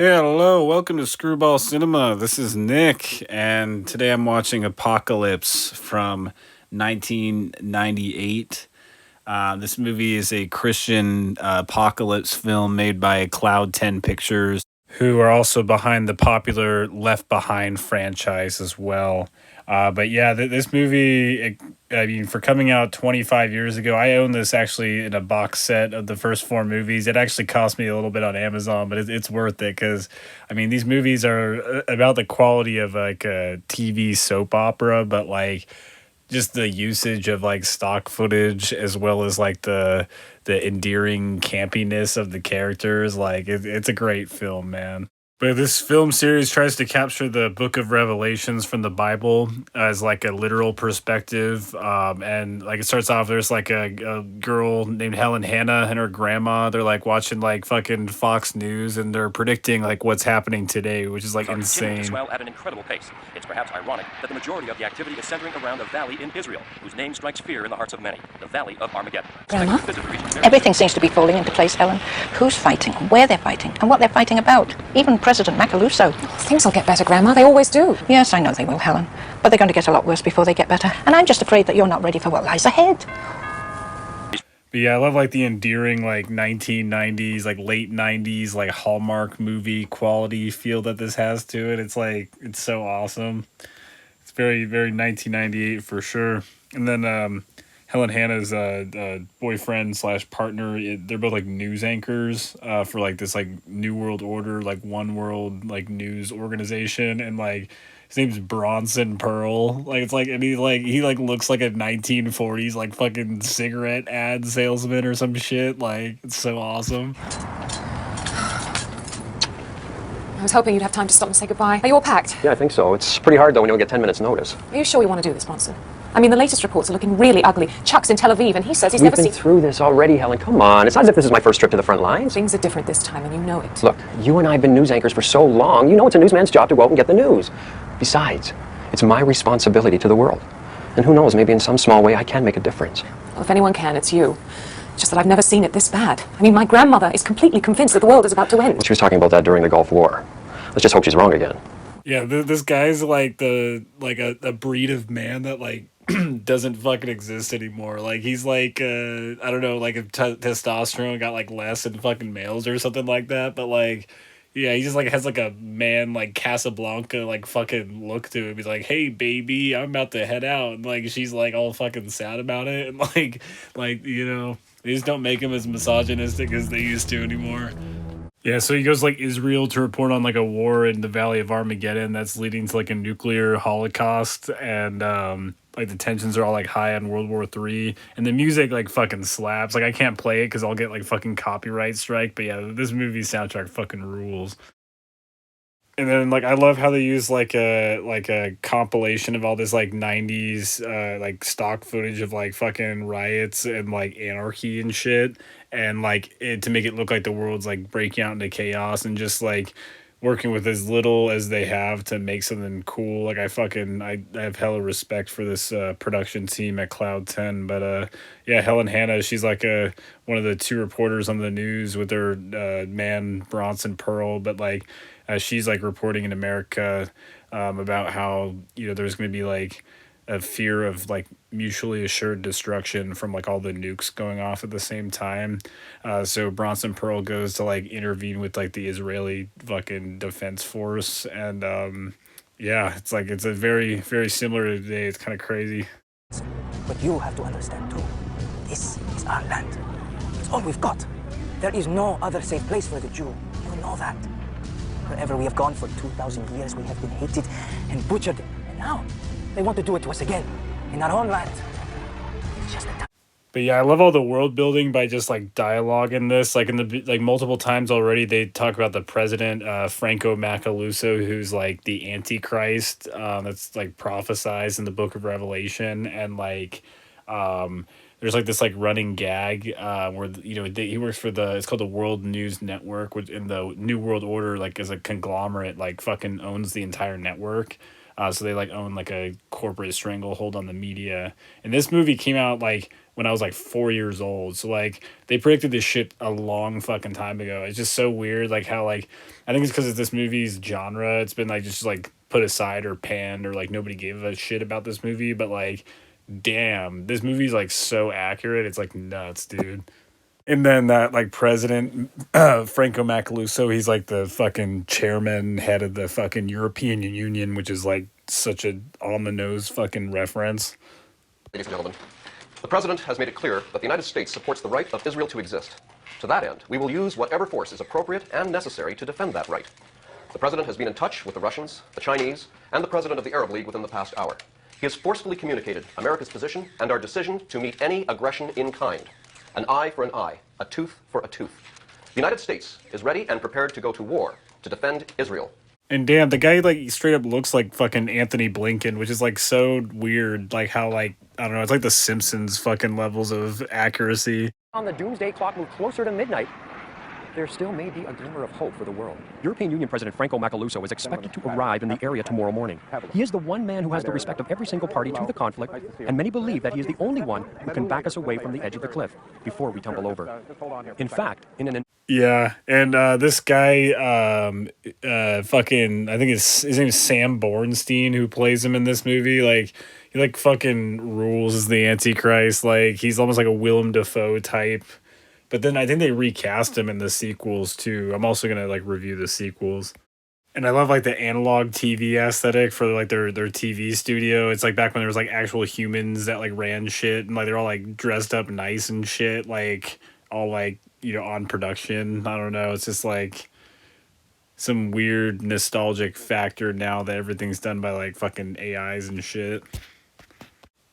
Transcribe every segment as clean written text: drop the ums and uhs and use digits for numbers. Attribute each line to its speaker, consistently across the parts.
Speaker 1: Yeah, hello, welcome to Screwball Cinema. This is Nick, and today I'm watching Apocalypse from 1998. This movie is a Christian apocalypse film made by Cloud 10 Pictures, who are also behind the popular Left Behind franchise as well. But yeah, this movie, I mean, for coming out 25 years ago, I own this actually in a box set of the first four movies. It actually cost me a little bit on Amazon, but it's worth it because, I mean, these movies are about the quality of like a TV soap opera, but like just the usage of like stock footage as well as like the endearing campiness of the characters. Like it's a great film, man. But this film series tries to capture the book of Revelations from the Bible as like a literal perspective. And like it starts off, there's like a girl named Helen Hannah and her grandma. They're like watching like fucking Fox News and they're predicting like what's happening today, which is like
Speaker 2: Continuing to
Speaker 1: insane.
Speaker 2: swell at an incredible pace. It's perhaps ironic that the majority of the activity is centering around a valley in Israel, whose name strikes fear in the hearts of many, the Valley of Armageddon.
Speaker 3: Grandma, everything seems to be falling into place, Helen. Who's fighting, where they're fighting, and what they're fighting about. Even President Macaluso.
Speaker 4: Things will get better, Grandma. They always do.
Speaker 3: Yes, I know they will, Helen. But they're going to get a lot worse before they get better. And I'm just afraid that you're not ready for what lies ahead.
Speaker 1: But yeah, I love like the endearing like 1990s, like late 90s, like Hallmark movie quality feel that this has to it. It's like it's so awesome. It's very 1998 for sure. And then Helen Hannah's boyfriend slash partner, they're both like news anchors for like this like New World Order, like One World like news organization, and like his name's Bronson Pearl. Like it's like, and he like looks like a 1940s like fucking cigarette ad salesman or some shit. Like it's so awesome.
Speaker 4: I was hoping you'd have time to stop and say goodbye. Are you all packed?
Speaker 5: Yeah, I think so. It's pretty hard, though, when you only get 10 minutes notice.
Speaker 4: Are you sure you want to do this, Bronson? I mean, the latest reports are looking really ugly. Chuck's in Tel Aviv, and he says he's
Speaker 5: We've
Speaker 4: never
Speaker 5: been
Speaker 4: seen...
Speaker 5: through this already, Helen. Come on. It's not as if this is my first trip to the front lines.
Speaker 4: Things are different this time, and you know it.
Speaker 5: Look, you and I have been news anchors for so long. You know it's a newsman's job to go out and get the news. Besides, it's my responsibility to the world. And who knows, maybe in some small way I can make a difference.
Speaker 4: Well, if anyone can, it's you. Just that I've never seen it this bad. I mean, my grandmother is completely convinced that the world is about to end.
Speaker 5: Well, she was talking about that during the Gulf War. Let's just hope she's wrong again.
Speaker 1: Yeah, this guy's like a breed of man that like doesn't fucking exist anymore. Like he's like I don't know, like if testosterone got like less in fucking males or something like that. But like, yeah, he just like has like a man like Casablanca like fucking look to him. He's like, hey baby, I'm about to head out, and like she's like all fucking sad about it, and like you know they just don't make him as misogynistic as they used to anymore. Yeah, so he goes like Israel to report on like a war in the Valley of Armageddon that's leading to like a nuclear holocaust, and like the tensions are all like high on World War III, and the music like fucking slaps. Like I can't play it because I'll get like fucking copyright strike. But yeah, this movie soundtrack fucking rules. And then like I love how they use like a compilation of all this like 90s like stock footage of like fucking riots and like anarchy and shit, and like it to make it look like the world's like breaking out into chaos, and just like working with as little as they have to make something cool. Like I have hella respect for this production team at Cloud 10. But yeah, Helen Hannah, she's like one of the two reporters on the news with her man Bronson Pearl, but like she's like reporting in America about how, you know, there's going to be like a fear of like mutually assured destruction from like all the nukes going off at the same time. So Bronson Pearl goes to like intervene with like the Israeli fucking defense force, and yeah, it's like it's a very similar to today. It's kind of crazy.
Speaker 6: But you have to understand too, this is our land. It's all we've got. There is no other safe place for the Jew. You know that. Wherever we have gone for 2,000 years, we have been hated and butchered. And now, they want to do it to us again, in our own land. It's just a time.
Speaker 1: But yeah, I love all the world building by just like dialogue in this. Like in the like multiple times already, they talk about the president, Franco Macaluso, who's like the Antichrist. That's like prophesized in the Book of Revelation, and like there's like this like running gag where you know he works for it's called the World News Network, which in the New World Order like is a conglomerate like fucking owns the entire network. So they like own like a corporate stranglehold on the media. And this movie came out like when I was like 4 years old. So like they predicted this shit a long fucking time ago. It's just so weird, like how like I think it's because of this movie's genre. It's been like just like put aside or panned or like nobody gave a shit about this movie. But like, damn, this movie's like so accurate. It's like nuts, dude. And then that like president Franco Macaluso, he's like the fucking chairman, head of the fucking European Union, which is like such a on the nose fucking reference.
Speaker 5: Ladies and gentlemen, the President has made it clear that the United States supports the right of Israel to exist. To that end, we will use whatever force is appropriate and necessary to defend that right. The President has been in touch with the Russians, the Chinese, and the President of the Arab League within the past hour. He has forcefully communicated America's position and our decision to meet any aggression in kind. An eye for an eye, a tooth for a tooth. The United States is ready and prepared to go to war to defend Israel.
Speaker 1: And damn, the guy like straight up looks like fucking Anthony Blinken, which is like so weird. Like how like I don't know, it's like the Simpsons fucking levels of accuracy.
Speaker 5: On the doomsday clock moved closer to midnight, there still may be a glimmer of hope for the world. European Union President Franco Macaluso is expected to arrive in the area tomorrow morning. He is the one man who has the respect of every single party to the conflict, and many believe that he is the only one who can back us away from the edge of the cliff before we tumble over. In fact, in an
Speaker 1: Yeah, and this guy, fucking, I think his name is Sam Bornstein, who plays him in this movie. Like, he like fucking rules as the Antichrist. Like, he's almost like a Willem Dafoe type. But then I think they recast him in the sequels too. I'm also gonna like review the sequels. And I love like the analog TV aesthetic for like their TV studio. It's like back when there was like actual humans that like ran shit and like they're all like dressed up nice and shit, like all like, you know, on production. I don't know. It's just like some weird nostalgic factor now that everything's done by like fucking AIs and shit.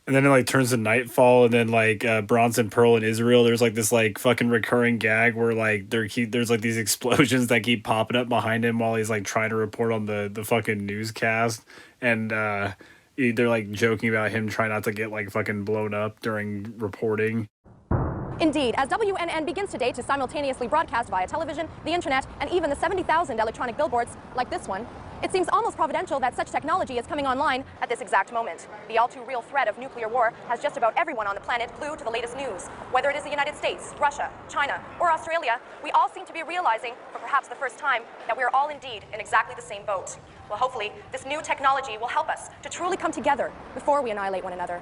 Speaker 1: And then it like turns to nightfall, and then like Bronson Pearl in Israel, there's like this like fucking recurring gag where like there's like these explosions that keep popping up behind him while he's like trying to report on the fucking newscast, and they're like joking about him trying not to get like fucking blown up during reporting.
Speaker 7: Indeed, as WNN begins today to simultaneously broadcast via television, the internet, and even the 70,000 electronic billboards like this one, it seems almost providential that such technology is coming online at this exact moment. The all-too-real threat of nuclear war has just about everyone on the planet glued to the latest news. Whether it is the United States, Russia, China, or Australia, we all seem to be realizing, for perhaps the first time, that we are all indeed in exactly the same boat. Well, hopefully, this new technology will help us to truly come together before we annihilate one another.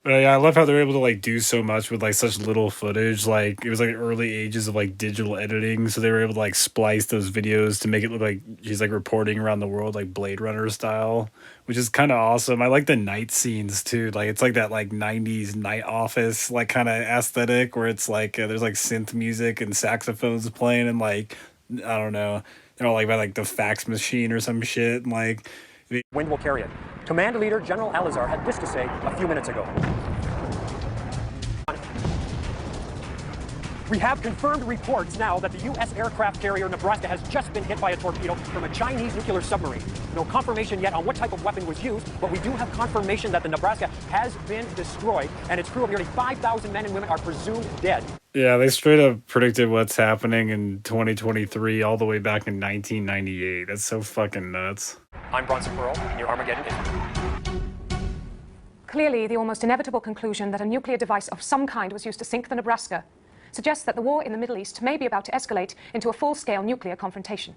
Speaker 1: Yeah, I love how they're able to like do so much with like such little footage. Like it was like early ages of like digital editing, so they were able to like splice those videos to make it look like she's like reporting around the world like Blade Runner style, which is kind of awesome. I like the night scenes too. Like it's like that like 90s night office like kind of aesthetic where it's like there's like synth music and saxophones playing and like I don't know, they're all like by like the fax machine or some shit and like
Speaker 5: wind will carry it. Command Leader General Alizar had this to say a few minutes ago. We have confirmed reports now that the U.S. aircraft carrier Nebraska has just been hit by a torpedo from a Chinese nuclear submarine. No confirmation yet on what type of weapon was used, but we do have confirmation that the Nebraska has been destroyed, and its crew of nearly 5,000 men and women are presumed dead.
Speaker 1: Yeah, they straight up predicted what's happening in 2023 all the way back in 1998. That's so fucking nuts.
Speaker 5: I'm Bronson Pearl, near Armageddon, Israel.
Speaker 4: Clearly, the almost inevitable conclusion that a nuclear device of some kind was used to sink the Nebraska suggests that the war in the Middle East may be about to escalate into a full-scale nuclear confrontation.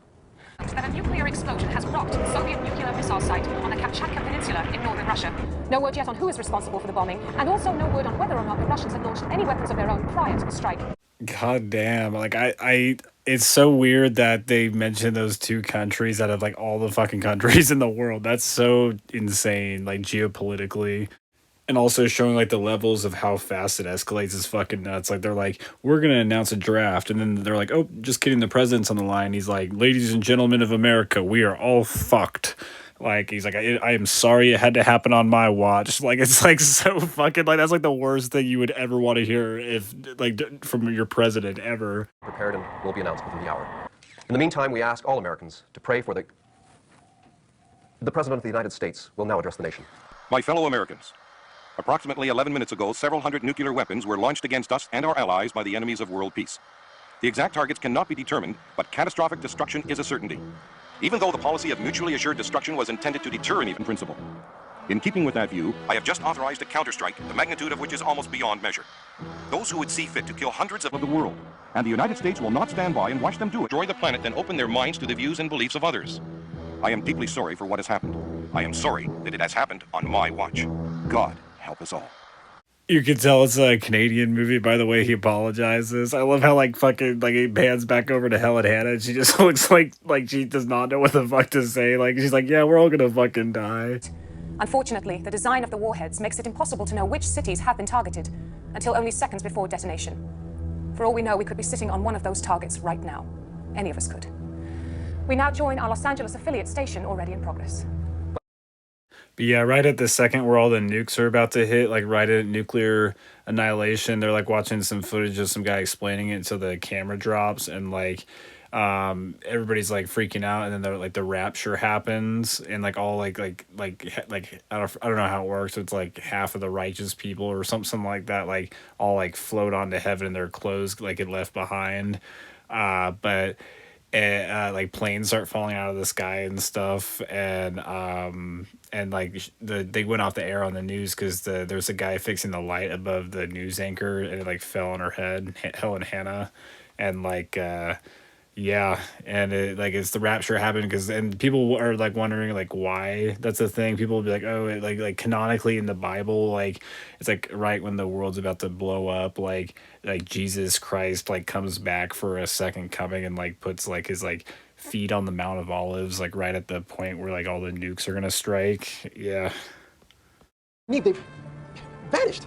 Speaker 4: That a nuclear explosion has rocked the Soviet nuclear missile site on the Kamchatka Peninsula in northern Russia. No word yet on who is responsible for the bombing, and also no word on whether or not the Russians had launched any weapons of their own prior to the strike.
Speaker 1: God damn. Like, it's so weird that they mentioned those two countries out of, like, all the fucking countries in the world. That's so insane, like, geopolitically. And also showing, like, the levels of how fast it escalates is fucking nuts. Like, they're like, we're going to announce a draft. And then they're like, oh, just kidding, the president's on the line. He's like, ladies and gentlemen of America, we are all fucked. Like, he's like, I am sorry it had to happen on my watch. Like, it's, like, so fucking, like, that's, like, the worst thing you would ever want to hear if, like, from your president ever.
Speaker 5: Prepared and will be announced within the hour. In the meantime, we ask all Americans to pray for the President of the United States will now address the nation.
Speaker 8: My fellow Americans, approximately 11 minutes ago, several hundred nuclear weapons were launched against us and our allies by the enemies of world peace.
Speaker 2: The exact targets cannot be determined, but catastrophic destruction is a certainty, even though the policy of mutually assured destruction was intended to deter an even principle. In keeping with that view, I have just authorized a counterstrike, the magnitude of which is almost beyond measure. Those who would see fit to kill hundreds of the world, and the United States will not stand by and watch them do it, destroy the planet, then open their minds to the views and beliefs of others. I am deeply sorry for what has happened. I am sorry that it has happened on my watch. God help us all.
Speaker 1: You can tell it's a Canadian movie by the way he apologizes. I love how like fucking like he pans back over to Helen Hannah and she just looks like she does not know what the fuck to say. Like she's like, yeah, we're all gonna fucking die.
Speaker 4: Unfortunately, the design of the warheads makes it impossible to know which cities have been targeted until only seconds before detonation. For all we know, we could be sitting on one of those targets right now. Any of us could. We now join our Los Angeles affiliate station already in progress.
Speaker 1: But yeah, right at the second where all the nukes are about to hit, like right at nuclear annihilation, they're like watching some footage of some guy explaining it, so the camera drops and like everybody's like freaking out, and then the rapture happens, and like all like I don't know how it works. It's like half of the righteous people or something like that, like all like float onto heaven in their clothes like get left behind. But like planes start falling out of the sky and stuff, and like they went off the air on the news because there's a guy fixing the light above the news anchor, and it like fell on her head, Helen Hannah, and like yeah, and it like it's the rapture happened because and people are like wondering like why that's a thing. People will be like, oh, like canonically in the Bible, like it's like right when the world's about to blow up, like Jesus Christ like comes back for a second coming and like puts like his like feet on the Mount of Olives, like right at the point where like all the nukes are gonna strike. Yeah.
Speaker 5: They've vanished.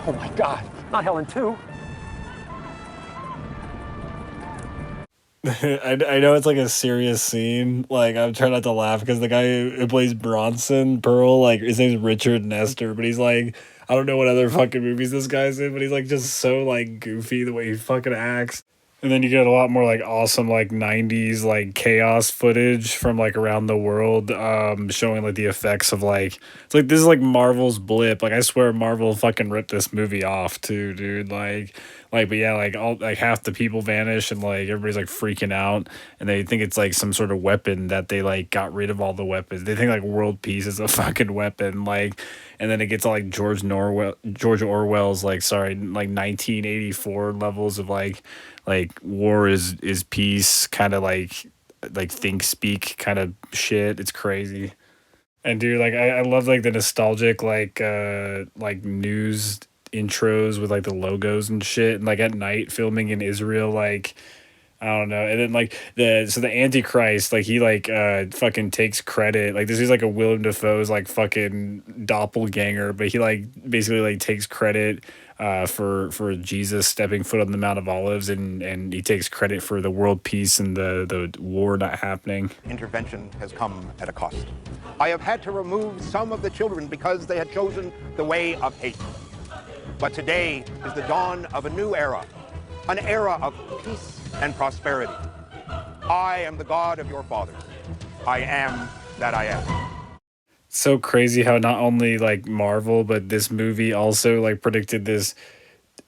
Speaker 6: Oh my God, not Helen too.
Speaker 1: I know it's like a serious scene. Like I'm trying not to laugh because the guy who plays Bronson Pearl, like his name's Richard Nestor, but he's like I don't know what other fucking movies this guy's in, but he's like just so like goofy the way he fucking acts. And then you get a lot more like awesome like 90s like chaos footage from like around the world showing like the effects of like it's like this is like Marvel's blip. Like I swear Marvel fucking ripped this movie off too, dude. Like but yeah, like all like half the people vanish and like everybody's like freaking out and they think it's like some sort of weapon that they like got rid of all the weapons. They think like world peace is a fucking weapon, like and then it gets all like George Orwell's like 1984 levels of like war is peace kind of like think speak kind of shit. It's crazy. And dude, like I love like the nostalgic like news intros with like the logos and shit, and like at night filming in Israel, like I don't know. And then like the Antichrist, like he like fucking takes credit. Like this is like a Willem Dafoe's like fucking doppelganger, but he like basically like takes credit for Jesus stepping foot on the Mount of Olives, and he takes credit for the world peace and the war not happening.
Speaker 8: Intervention has come at a cost. I have had to remove some of the children because they had chosen the way of hate. But today is the dawn of a new era, an era of peace and prosperity. I am the God of your fathers. I am that I am.
Speaker 1: So crazy how not only like Marvel, but this movie also like predicted this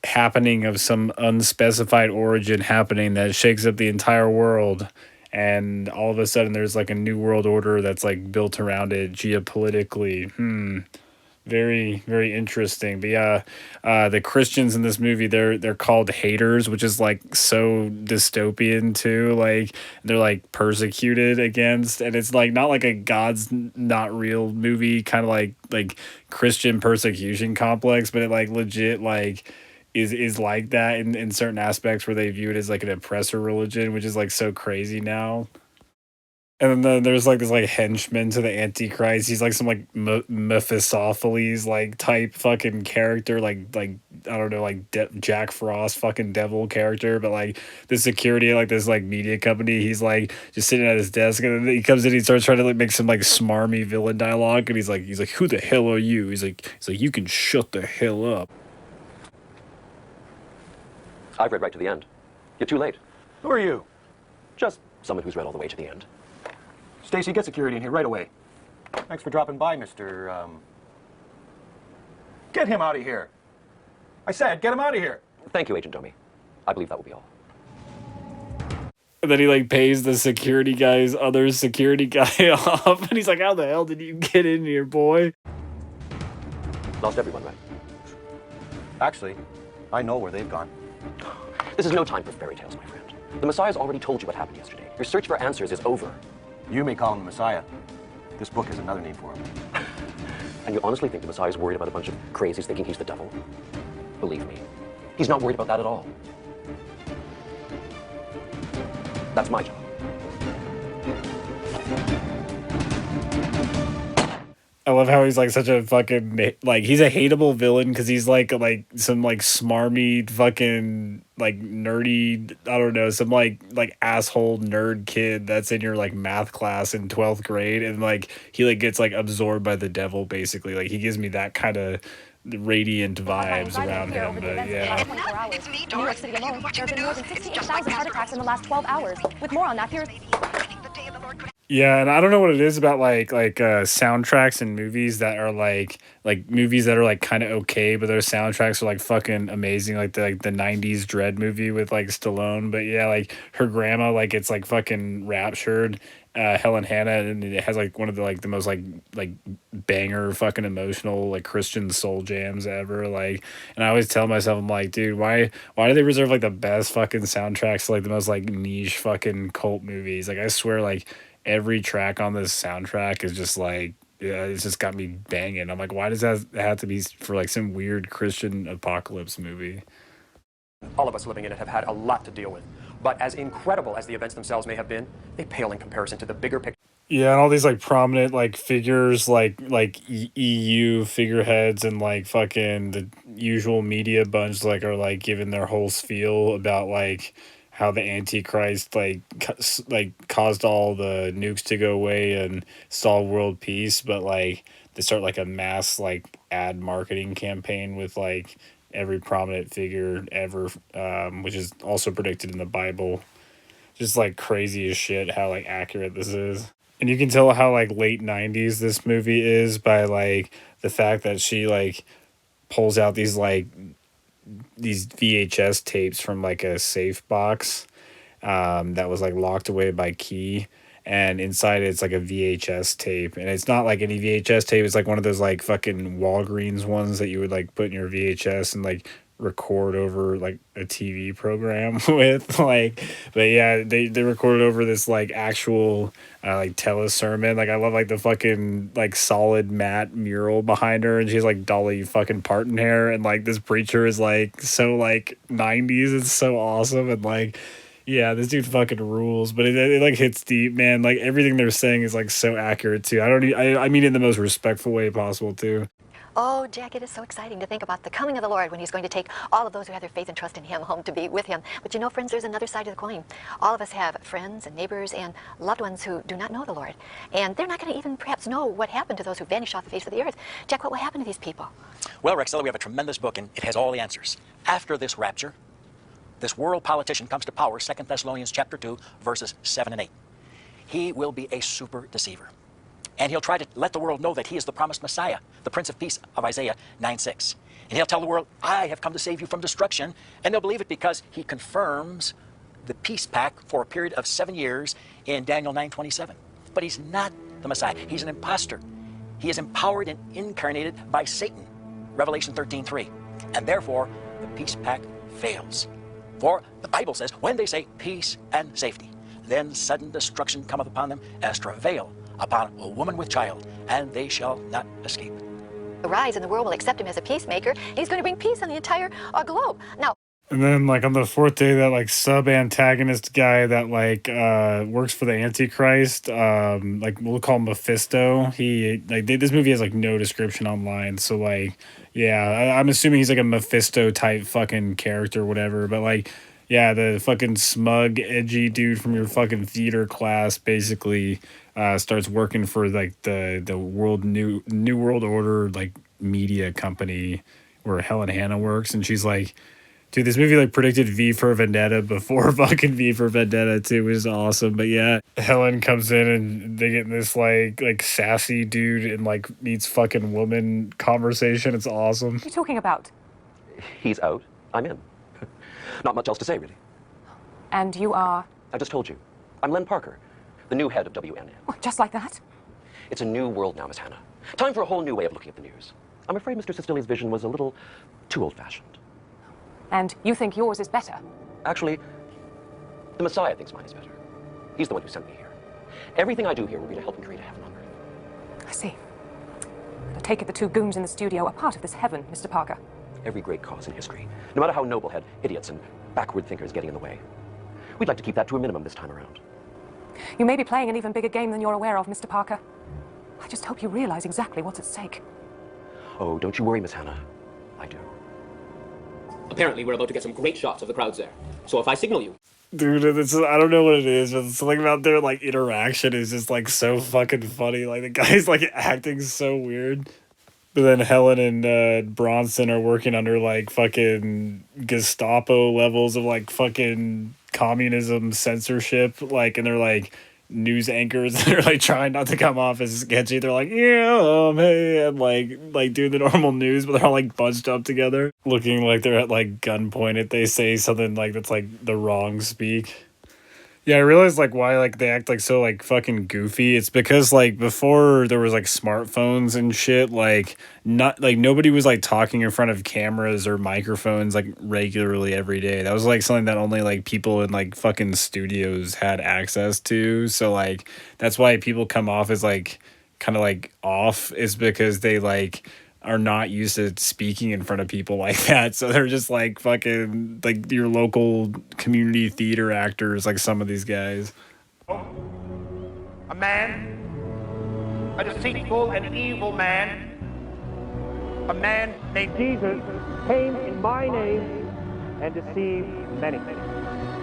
Speaker 1: happening of some unspecified origin happening that shakes up the entire world. And all of a sudden there's like a new world order that's like built around it geopolitically. Very, very interesting. But yeah, the Christians in this movie, they're called haters, which is like so dystopian too. Like they're like persecuted against, and it's like not like a God's not real movie, kind of like Christian persecution complex, but it like legit like is like that in certain aspects where they view it as like an oppressor religion, which is like so crazy now. And then there's like this like henchman to the Antichrist. He's like some like Mephistopheles like type fucking character, like I don't know, like Jack Frost fucking devil character. But like the security at like this like media company, he's like just sitting at his desk, and then he comes in, he starts trying to like make some like smarmy villain dialogue, and he's like who the hell are you? He's like you can shut the hell up.
Speaker 5: I've read right to the end. You're too late.
Speaker 6: Who are you?
Speaker 5: Just someone who's read all the way to the end.
Speaker 6: Stacy, get security in here right away. Thanks for dropping by, Mr.
Speaker 9: Get him out of here. I said, get him out of here.
Speaker 5: Thank you, Agent Domi. I believe that will be all.
Speaker 1: And then he like pays the security guy's other security guy off, and he's like, "How the hell did you get in here, boy?"
Speaker 5: Lost everyone, right?
Speaker 9: Actually, I know where they've gone.
Speaker 5: This is no time for fairy tales, my friend. The Messiah's already told you what happened yesterday. Your search for answers is over.
Speaker 9: You may call him the Messiah. This book has another name for him.
Speaker 5: And you honestly think the Messiah's worried about a bunch of crazies thinking he's the devil? Believe me, he's not worried about that at all. That's my job.
Speaker 1: I love how he's like such a fucking like he's a hateable villain because he's like some like smarmy fucking like nerdy, I don't know, some like asshole nerd kid that's in your like math class in 12th grade, and like he like gets like absorbed by the devil basically. Like he gives me that kind of radiant vibes around him. But yeah.
Speaker 7: In New York City alone, there have been more than 68,000 heart attacks in the last 12 hours. With more on that, here's...
Speaker 1: Yeah, and I don't know what it is about like soundtracks and movies that are like movies that are like kind of okay, but those soundtracks are like fucking amazing, like the 90s Dread movie with like Stallone. But yeah, like her grandma, like it's like fucking raptured, Helen Hannah, and it has like one of the most like banger fucking emotional like Christian soul jams ever. Like, and I always tell myself, I'm like, dude, why do they reserve like the best fucking soundtracks to like the most like niche fucking cult movies? Like I swear, like every track on this soundtrack is just like, yeah, it's just got me banging. I'm like, why does that have to be for like some weird Christian apocalypse movie?
Speaker 10: All of us living in it have had a lot to deal with. But as incredible as the events themselves may have been, they pale in comparison to the bigger picture.
Speaker 1: Yeah, and all these like prominent like figures like EU figureheads and like fucking the usual media bunch like are like giving their whole spiel about like how the Antichrist like caused all the nukes to go away and stall world peace, but like they start like a mass like ad marketing campaign with like every prominent figure ever, which is also predicted in the Bible. Just like crazy as shit how like accurate this is. And you can tell how like late 90s this movie is by like the fact that she like pulls out these VHS tapes from like a safe box that was like locked away by key, and inside it's like a VHS tape, and it's not like any VHS tape, it's like one of those like fucking Walgreens ones that you would like put in your VHS and like record over like a TV program with like. But yeah, they recorded over this like actual like telesermon. Like I love like the fucking like solid matte mural behind her, and she's like Dolly fucking Parton hair, and like this preacher is like so like 90s. It's so awesome. And like, yeah, this dude fucking rules, but it like hits deep, man. Like everything they're saying is like so accurate too. I mean in the most respectful way possible too.
Speaker 11: Oh, Jack, it is so exciting to think about the coming of the Lord when he's going to take all of those who have their faith and trust in him home to be with him. But you know, friends, there's another side of the coin. All of us have friends and neighbors and loved ones who do not know the Lord. And they're not going to even perhaps know what happened to those who vanished off the face of the earth. Jack, what will happen to these people?
Speaker 12: Well, Rexella, we have a tremendous book, and it has all the answers. After this rapture, this world politician comes to power, 2 Thessalonians chapter 2, verses 7 and 8. He will be a super deceiver. And he'll try to let the world know that he is the promised Messiah, the Prince of Peace of Isaiah 9:6. And he'll tell the world, I have come to save you from destruction. And they'll believe it because he confirms the peace pact for a period of 7 years in Daniel 9:27. But he's not the Messiah. He's an imposter. He is empowered and incarnated by Satan, Revelation 13:3. And therefore, the peace pact fails. For the Bible says, when they say peace and safety, then sudden destruction cometh upon them as travail upon a woman with child, and they shall not escape.
Speaker 11: Arise, and the world will accept him as a peacemaker. He's going to bring peace on the entire globe. Now,
Speaker 1: and then like on the fourth day, that like sub antagonist guy that like works for the Antichrist, like we'll call him Mephisto. He like this movie has like no description online, so like yeah, I'm assuming he's like a Mephisto type fucking character or whatever. But like yeah, the fucking smug, edgy dude from your fucking theater class basically starts working for like the new world order like media company where Helen Hannah works, and she's like Dude, this movie like predicted V for Vendetta before fucking V for Vendetta too, which is awesome. But yeah, Helen comes in and they get in this like sassy dude and like meets fucking woman conversation. It's awesome.
Speaker 4: What are you talking about?
Speaker 5: He's out, I'm in. Not much else to say, really.
Speaker 4: And you are?
Speaker 5: I just told you. I'm Len Parker, the new head of WNN.
Speaker 4: Oh, just like that?
Speaker 5: It's a new world now, Miss Hannah. Time for a whole new way of looking at the news. I'm afraid Mr. Sicili's vision was a little too old-fashioned.
Speaker 4: And you think yours is better?
Speaker 5: Actually, the Messiah thinks mine is better. He's the one who sent me here. Everything I do here will be to help him create a heaven on earth.
Speaker 4: I see. And I take it the two goons in the studio are part of this heaven, Mr. Parker.
Speaker 5: Every great cause in history, no matter how noble, had idiots and backward thinkers getting in the way. We'd like to keep that to a minimum this time around.
Speaker 4: You may be playing an even bigger game than you're aware of, Mr. Parker. I just hope you realize exactly what's at stake.
Speaker 5: Oh, don't you worry, Miss Hannah. I do.
Speaker 13: Apparently, we're about to get some great shots of the crowds there. So if I signal you...
Speaker 1: Dude, I don't know what it is, but something about their like interaction is just like so fucking funny. Like the guy's like acting so weird. But then Helen and Bronson are working under like fucking Gestapo levels of like fucking communism censorship. Like, and they're like news anchors that are like trying not to come off as sketchy. They're like, yeah, hey, and like doing the normal news, but they're all like bunched up together, looking like they're at like gunpoint if they say something like that's like the wrong speak. Yeah, I realized like why like they act like so like fucking goofy. It's because like before there was like smartphones and shit, like not like nobody was like talking in front of cameras or microphones like regularly every day. That was like something that only like people in like fucking studios had access to. So like that's why people come off as like kind of like off, is because they like are not used to speaking in front of people like that. So they're just like fucking like your local community theater actors, like some of these guys.
Speaker 8: A man, a deceitful and evil man, a man named Jesus came in my name and deceived many.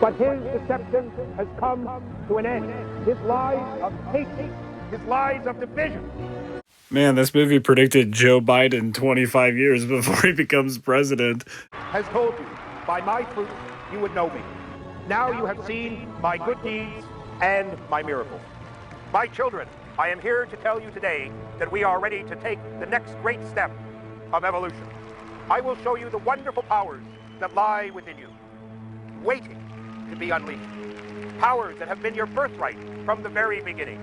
Speaker 8: But his deception has come to an end. His lies of hate, his lies of division.
Speaker 1: Man, this movie predicted Joe Biden 25 years before he becomes president.
Speaker 8: Has told you, by my fruit you would know me. Now you have seen my good deeds and my miracles. My children, I am here to tell you today that we are ready to take the next great step of evolution. I will show you the wonderful powers that lie within you, waiting to be unleashed. Powers that have been your birthright from the very beginning.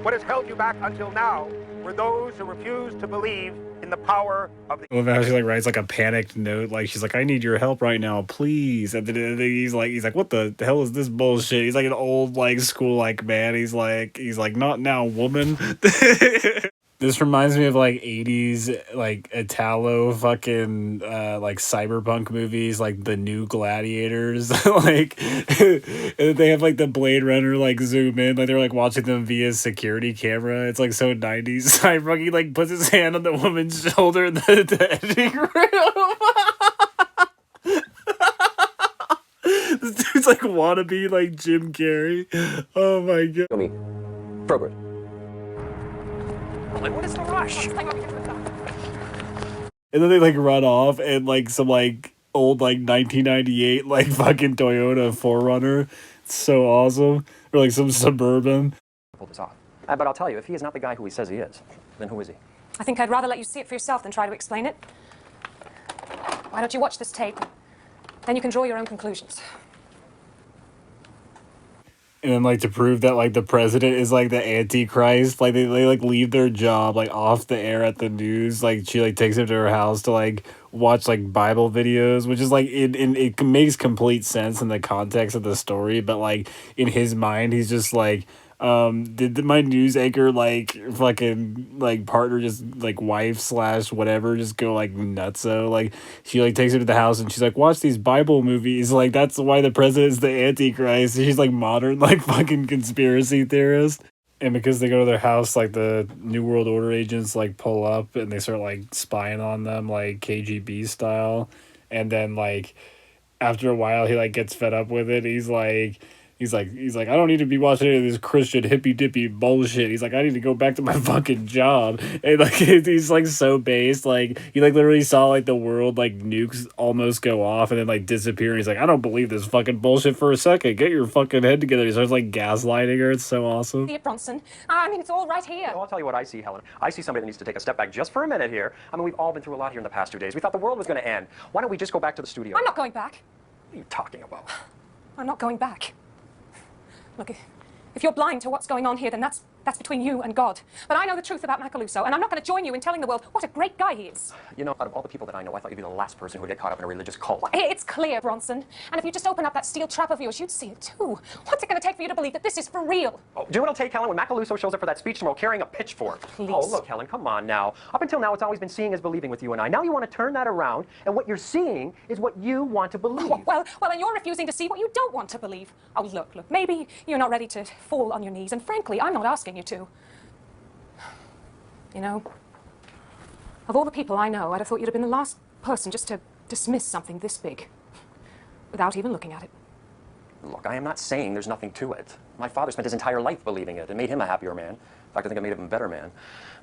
Speaker 8: What has held you back until now were those who refused to believe in the power of the...
Speaker 1: I love how she like writes like a panicked note, like she's like, I need your help right now, please. And then he's like, what the hell is this bullshit? He's like an old like school like man. He's like, not now, woman. This reminds me of like 80s like Italo fucking like cyberpunk movies, like The New Gladiators. Like and they have like the Blade Runner like zoom in, like they're like watching them via security camera. It's like so 90s. Cyberpunk, he like puts his hand on the woman's shoulder in the editing room. This dude's like wannabe like Jim Carrey. Oh my god.
Speaker 5: Show me. Progress.
Speaker 10: What is the rush?
Speaker 1: And then they like run off and like some like old like 1998 like fucking Toyota 4Runner. It's so awesome. Or like some Suburban.
Speaker 10: Pull this off. But I'll tell you, if he is not the guy who he says he is, then who is he?
Speaker 4: I think I'd rather let you see it for yourself than try to explain it. Why don't you watch this tape? Then you can draw your own conclusions.
Speaker 1: And then like to prove that like the president is like the Antichrist, like they like leave their job like off the air at the news. Like she like takes him to her house to like watch like Bible videos, which is like it makes complete sense in the context of the story, but like in his mind he's just like did my news anchor like fucking like partner just like wife / whatever just go like nutso. Like she like takes him to the house and she's like, watch these Bible movies, like that's why the president's the Antichrist. She's like modern like fucking conspiracy theorist. And because they go to their house, like the New World Order agents like pull up and they start like spying on them like KGB style. And then like after a while he like gets fed up with it. He's like He's like, I don't need to be watching any of this Christian hippy dippy bullshit. He's like, I need to go back to my fucking job. And like, he's like so based. Like, he like literally saw like the world like nukes almost go off and then like disappear. And he's like, I don't believe this fucking bullshit for a second. Get your fucking head together. He starts like gaslighting her. It's so awesome.
Speaker 4: See it, Bronson. I mean, it's all right here.
Speaker 10: Well, I'll tell you what I see, Helen. I see somebody that needs to take a step back just for a minute here. I mean, we've all been through a lot here in the past 2 days. We thought the world was going to end. Why don't we just go back to the studio?
Speaker 4: I'm not going back.
Speaker 10: What are you talking about?
Speaker 4: I'm not going back. Look, if you're blind to what's going on here, then that's between you and God. But I know the truth about Macaluso, and I'm not going to join you in telling the world what a great guy he is.
Speaker 10: You know, out of all the people that I know, I thought you'd be the last person who would get caught up in a religious cult.
Speaker 4: Well, it's clear, Bronson. And if you just open up that steel trap of yours, you'd see it too. What's it going to take for you to believe that this is for real?
Speaker 10: Oh, do you know what it'll take, Helen, when Macaluso shows up for that speech tomorrow carrying a pitchfork?
Speaker 4: Please.
Speaker 10: Oh, look, Helen, come on now. Up until now, it's always been seeing is believing with you and I. Now you want to turn that around, and what you're seeing is what you want to believe.
Speaker 4: Well, and you're refusing to see what you don't want to believe. Oh, look, maybe you're not ready to fall on your knees, and frankly, I'm not asking you to. You know, of all the people I know, I'd have thought you'd have been the last person just to dismiss something this big without even looking at it.
Speaker 10: Look, I am not saying there's nothing to it. My father spent his entire life believing it. It made him a happier man. In fact, I think it made him a better man.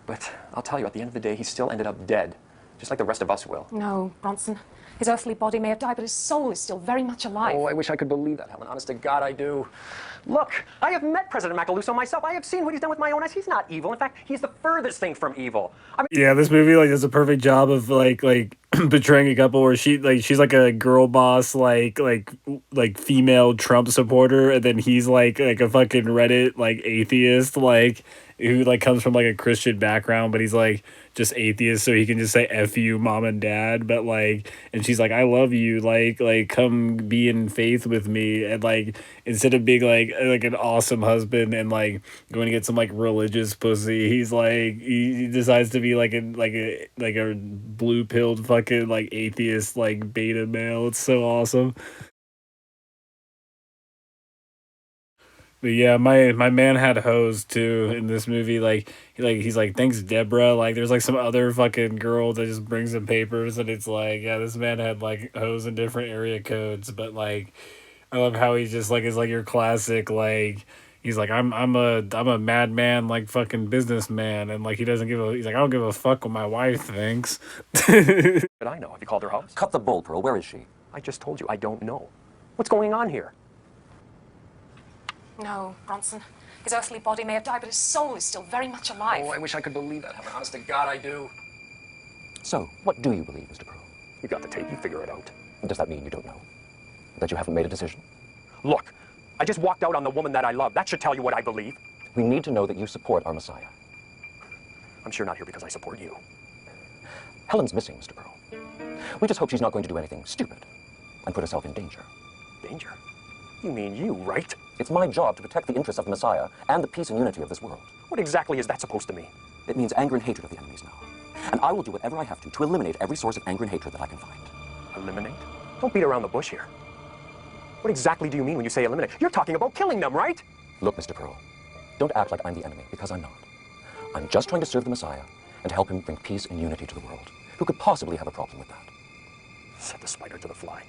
Speaker 10: But I'll tell you, at the end of the day, he still ended up dead, just like the rest of us will.
Speaker 4: No, Bronson. His earthly body may have died, but his soul is still very much alive.
Speaker 10: Oh, I wish I could believe that, Helen. Honest to God, I do. Look, I have met President Macaluso myself. I have seen what he's done with my own eyes. He's not evil. In fact, he's the furthest thing from evil. I mean,
Speaker 1: Yeah, this movie like does a perfect job of like portraying a couple where she's like a girl boss like female Trump supporter, and then he's like a fucking Reddit like atheist like who like comes from like a Christian background, but he's like just atheist, so he can just say F you mom and dad. But like, and she's like, I love you, like come be in faith with me. And like, instead of being like an awesome husband and like going to get some like religious pussy, he's like he decides to be like a blue pilled fucking like atheist like beta male. It's so awesome. But yeah, my man had hoes too in this movie. He's like, thanks Deborah. Like there's like some other fucking girl that just brings him papers, and it's like, yeah, this man had like hoes in different area codes. But like, I love how he's just like is like your classic like. He's like, I'm a madman, like fucking businessman, and like he's like, I don't give a fuck what my wife thinks.
Speaker 10: but I know. Have you called her house?
Speaker 9: Cut the bull, Pearl. Where is she?
Speaker 10: I just told you, I don't know. What's going on here?
Speaker 4: No, Bronson. His earthly body may have died, but his soul is still very much alive.
Speaker 10: Oh, I wish I could believe that, Helen. Honest to God, I do.
Speaker 9: So, what do you believe, Mr. Pearl?
Speaker 10: You got the tape. You figure it out.
Speaker 9: Does that mean you don't know? That you haven't made a decision?
Speaker 10: Look, I just walked out on the woman that I love. That should tell you what I believe.
Speaker 9: We need to know that you support our Messiah.
Speaker 10: I'm sure not here because I support you.
Speaker 9: Helen's missing, Mr. Pearl. We just hope she's not going to do anything stupid and put herself in danger.
Speaker 10: Danger? You mean you, right?
Speaker 9: It's my job to protect the interests of the Messiah and the peace and unity of this world.
Speaker 10: What exactly is that supposed to mean?
Speaker 9: It means anger and hatred of the enemies now. And I will do whatever I have to eliminate every source of anger and hatred that I can find.
Speaker 10: Eliminate? Don't beat around the bush here. What exactly do you mean when you say eliminate? You're talking about killing them, right?
Speaker 9: Look, Mr. Pearl, don't act like I'm the enemy, because I'm not. I'm just trying to serve the Messiah and help him bring peace and unity to the world. Who could possibly have a problem with that?
Speaker 10: Set the spider to the fly.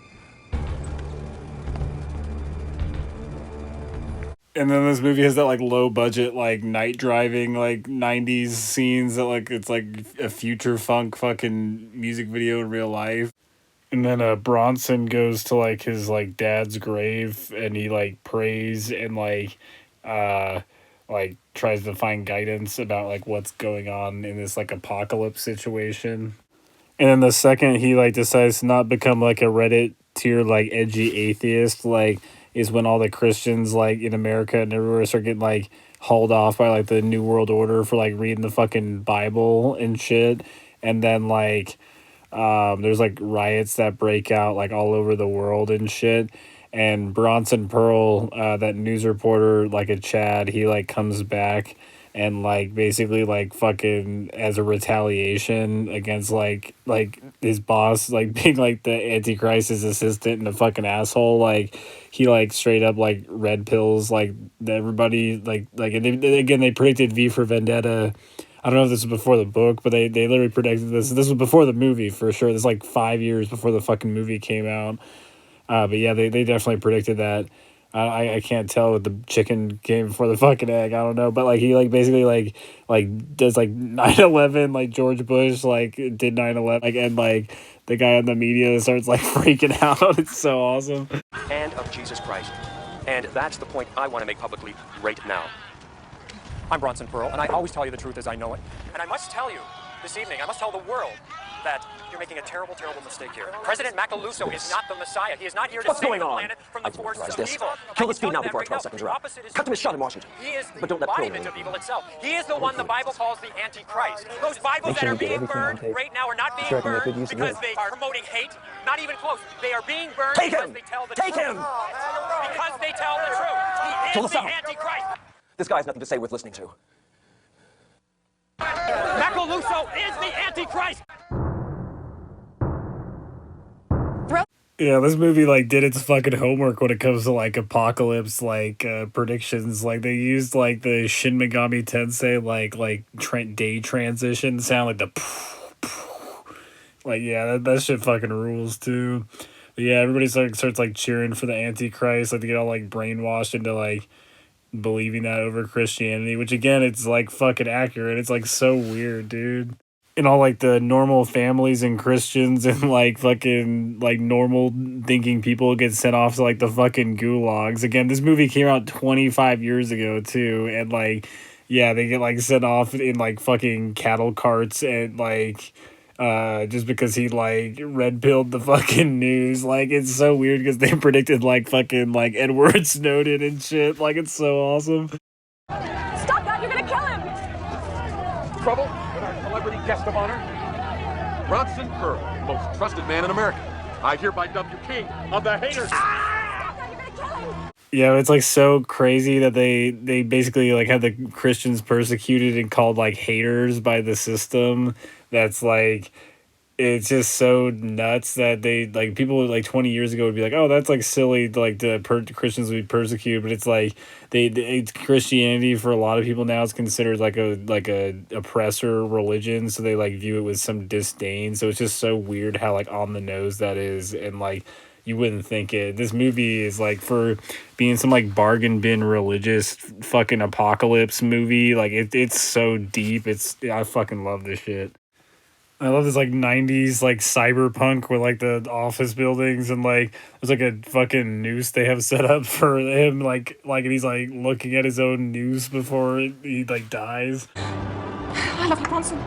Speaker 1: And then this movie has that like low budget like night driving like 90s scenes that like it's like a future funk fucking music video in real life. And then Bronson goes to like his like dad's grave and he like prays and like tries to find guidance about like what's going on in this like apocalypse situation. And then the second he like decides to not become like a Reddit tier like edgy atheist like is when all the Christians like in America and everywhere start getting like hauled off by like the New World Order for like reading the fucking Bible and shit. And then like there's like riots that break out like all over the world and shit. And Bronson Pearl, that news reporter, like a Chad, he like comes back and like basically like fucking as a retaliation against like his boss like being like the Antichrist's assistant and a fucking asshole, like he like straight up like red pills like everybody like and they predicted V for Vendetta. I don't know if this was before the book, but they literally predicted this. This was before the movie for sure. This is like 5 years before the fucking movie came out. But yeah, they definitely predicted that. I can't tell if the chicken came before the fucking egg. I don't know, but like he like basically like does like 9/11, like George Bush like did 9/11, like, and like the guy on the media starts like freaking out. It's so awesome.
Speaker 10: And of Jesus Christ. And that's the point I want to make publicly right now. I'm Bronson Pearl, and I always tell you the truth as I know it. And I must tell you this evening, I must tell the world that you're making a terrible, terrible mistake here. President Macaluso is not the Messiah. He is not here to save the planet from the forces of evil.
Speaker 9: Kill this feed now before our 12 seconds are up. Cut to his shot in Washington.
Speaker 10: He is the
Speaker 9: But don't let Pearl
Speaker 10: embodiment
Speaker 9: win.
Speaker 10: of evil itself. He is the one the Bible calls the Antichrist. Those Bibles that are being burned right now are not being burned because they are promoting hate. Not even close. They are being burned because they tell the truth.
Speaker 9: Take him!
Speaker 10: Because they tell the truth. He is the Antichrist.
Speaker 9: This guy has nothing to say worth listening to.
Speaker 10: Macaluso is the Antichrist.
Speaker 1: Yeah, this movie like did its fucking homework when it comes to like apocalypse like predictions. Like they used like the Shin Megami Tensei day transition sound, like the like, yeah, that shit fucking rules too. But yeah, everybody starts like cheering for the Antichrist, like they get all like brainwashed into like believing that over Christianity, which again, it's like fucking accurate. It's like so weird, dude. And all like the normal families and Christians and like fucking like normal thinking people get sent off to like the fucking gulags. Again, this movie came out 25 years ago too, and like, yeah, they get like sent off in like fucking cattle carts and like just because he like red pilled the fucking news. Like, it's so weird because they predicted like fucking like Edward Snowden and shit. Like, it's so awesome.
Speaker 7: Stop that! You're gonna kill him!
Speaker 2: Trouble with our celebrity guest of honor, Bronson Pearl, most trusted man in America. I hereby dub you king of the haters.
Speaker 1: Yeah, it's like so crazy that they basically like had the Christians persecuted and called like haters by the system. That's like, it's just so nuts that they like, people like 20 years ago would be like, oh, that's like silly, like the Christians would be persecuted, but it's like it's Christianity for a lot of people now is considered like a oppressor religion, so they like view it with some disdain. So it's just so weird how like on the nose that is, and like you wouldn't think it. This movie is like, for being some like bargain bin religious fucking apocalypse movie, like it's so deep. I fucking love this shit. I love this like 90s like cyberpunk with like the office buildings, and like there's like a fucking noose they have set up for him, like and he's like looking at his own noose before he like dies.
Speaker 4: I love you, Bronson.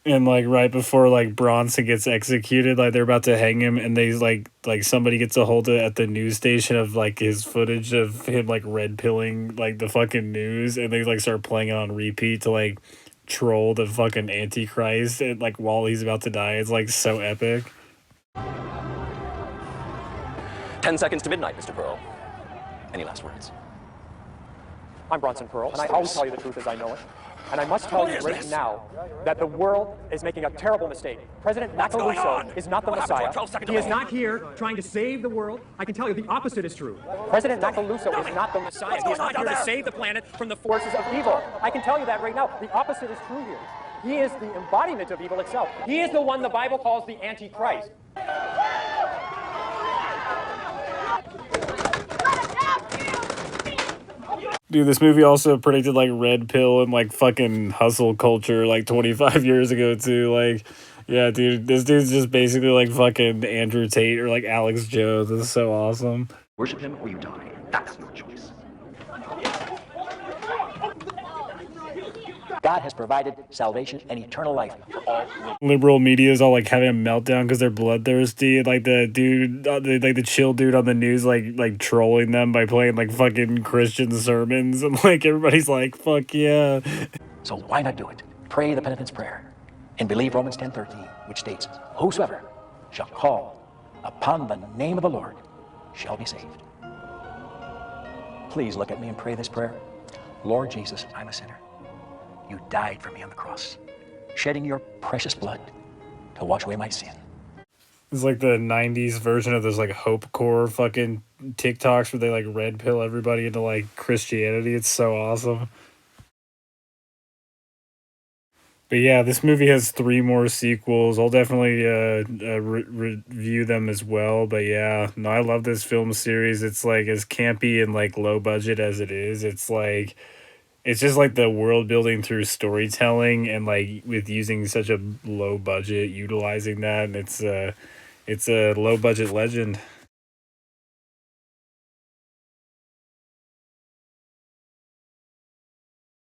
Speaker 1: And like right before like Bronson gets executed, like they're about to hang him, and they like somebody gets a hold of it at the news station of like his footage of him like red pilling like the fucking news, and they like start playing it on repeat to like troll the fucking Antichrist, and like while he's about to die. It's like so epic.
Speaker 9: 10 seconds to midnight, Mr. Pearl. Any last words?
Speaker 10: I'm Bronson Pearl, and I always tell you the truth as I know it. And I must tell you right now that the world is making a terrible mistake. President Macaluso is not the Messiah.
Speaker 13: He is not here trying to save the world. I can tell you the opposite is true.
Speaker 10: President Macaluso is not the Messiah. He is not here to save the planet from the forces of evil. I can tell you that right now. The opposite is true here. He is the embodiment of evil itself. He is the one the Bible calls the Antichrist.
Speaker 1: Dude, this movie also predicted like red pill and like fucking hustle culture like 25 years ago too. Like, yeah, dude, this dude's just basically like fucking Andrew Tate or like Alex Jones. This is so awesome.
Speaker 9: Worship him or you die. That's your choice.
Speaker 12: God has provided salvation and eternal life for all.
Speaker 1: Liberal media is all like having a meltdown because they're bloodthirsty, and like the dude, like the chill dude on the news, like trolling them by playing like fucking Christian sermons, and like everybody's like, fuck yeah.
Speaker 12: So why not do it? Pray the penitence prayer and believe Romans 10:13, which states, whosoever shall call upon the name of the Lord shall be saved. Please look at me and pray this prayer. Lord Jesus, I'm a sinner. You died for me on the cross, shedding your precious blood to wash away my sin.
Speaker 1: It's like the 90s version of those like Hope Core fucking TikToks where they like red pill everybody into like Christianity. It's so awesome. But yeah, this movie has 3 more sequels. I'll definitely review them as well. But yeah, no, I love this film series. It's like as campy and like low budget as it is. It's like it's just like the world building through storytelling and like with using such a low budget, utilizing that. And it's a low budget legend.